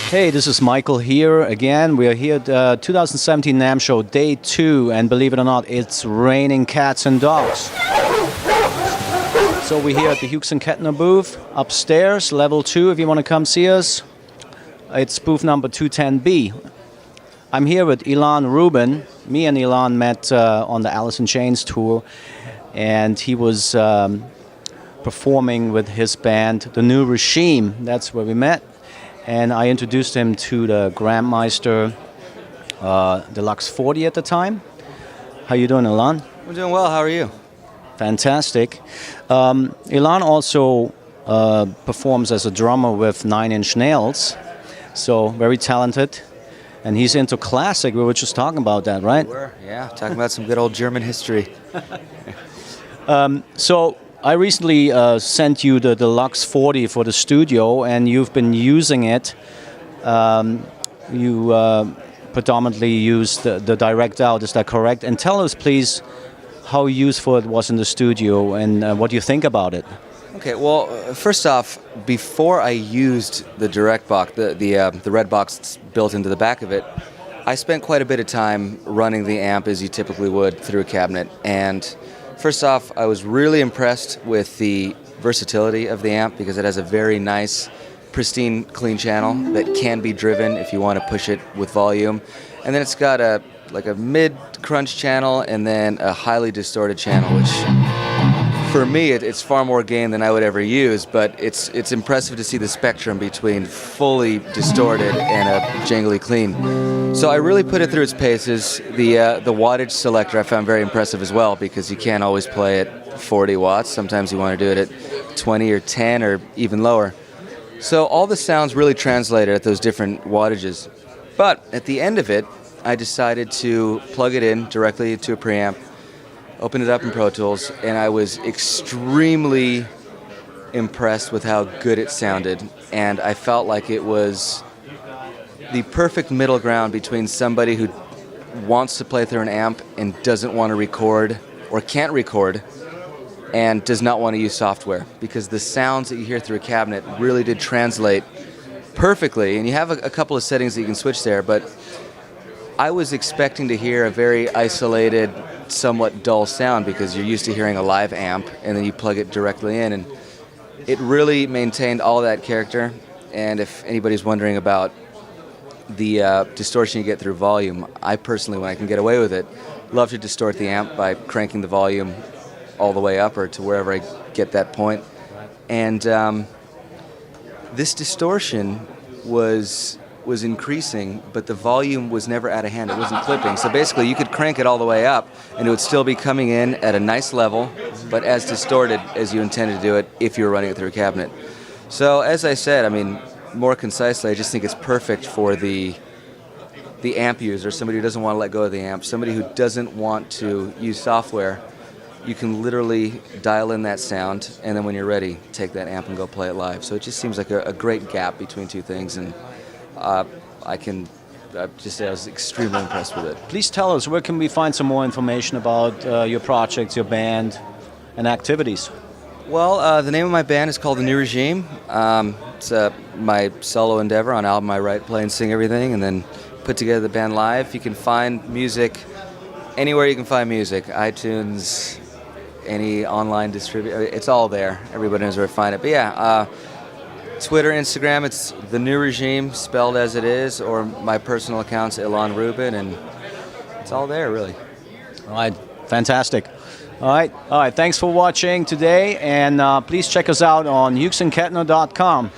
Hey, this is Michael here again. We are here at 2017 NAMM show, day 2, and believe it or not, it's raining cats and dogs. So we're here at the Hughes Kettner booth, upstairs, level 2, if you want to come see us. It's booth number 210B. I'm here with Ilan Rubin. Me and Ilan met on the Alice in Chains tour, and he was performing with his band, The New Regime. That's where we met. And I introduced him to the TubeMeister Deluxe 40 at the time. How you doing, Ilan? I'm doing well. How are you? Fantastic. Ilan also performs as a drummer with 9 Inch Nails, so very talented. And he's into classic. We were just talking about that, right? We were, yeah. Talking about some good old German history. So I recently sent you the Deluxe 40 for the studio, and you've been using it. You predominantly use the direct out, is that correct? And tell us, please, how useful it was in the studio and what you think about it. Okay, well, first off, before I used the direct box, the red box that's built into the back of it, I spent quite a bit of time running the amp as you typically would through a cabinet. And first off, I was really impressed with the versatility of the amp because it has a very nice, pristine, clean channel that can be driven if you want to push it with volume. And then it's got a mid-crunch channel and then a highly distorted channel, which for me it's far more gain than I would ever use, but it's impressive to see the spectrum between fully distorted and a jangly clean. So I really put it through its paces. The wattage selector I found very impressive as well, because you can't always play at 40 watts. Sometimes you want to do it at 20 or 10 or even lower. So all the sounds really translated at those different wattages. But at the end of it, I decided to plug it in directly to a preamp, open it up in Pro Tools, and I was extremely impressed with how good it sounded. And I felt like it was the perfect middle ground between somebody who wants to play through an amp and doesn't want to record or can't record and does not want to use software, because the sounds that you hear through a cabinet really did translate perfectly. And you have a couple of settings that you can switch there, but I was expecting to hear a very isolated, somewhat dull sound because you're used to hearing a live amp and then you plug it directly in, and it really maintained all that character. And if anybody's wondering about the distortion you get through volume, I personally, when I can get away with it, love to distort the amp by cranking the volume all the way up or to wherever I get that point. And this distortion was increasing, but the volume was never out of hand. It wasn't clipping. So basically you could crank it all the way up and it would still be coming in at a nice level, but as distorted as you intended to do it if you were running it through a cabinet. So as I said, I mean, more concisely, I just think it's perfect for the amp user, somebody who doesn't want to let go of the amp, somebody who doesn't want to use software. You can literally dial in that sound, and then when you're ready, take that amp and go play it live. So it just seems like a great gap between two things, and I just say I was extremely impressed with it. Please tell us, where can we find some more information about your projects, your band, and activities? Well, the name of my band is called The New Regime. It's my solo endeavor. On album I write, play, and sing everything, and then put together the band live. You can find music anywhere you can find music. iTunes, any online distributor, it's all there. Everybody knows where to find it. But yeah, Twitter, Instagram, it's The New Regime, spelled as it is, or my personal account's Ilan Rubin, and it's all there, really. All right, fantastic. All right. Thanks for watching today, and please check us out on HughesandKettner.com.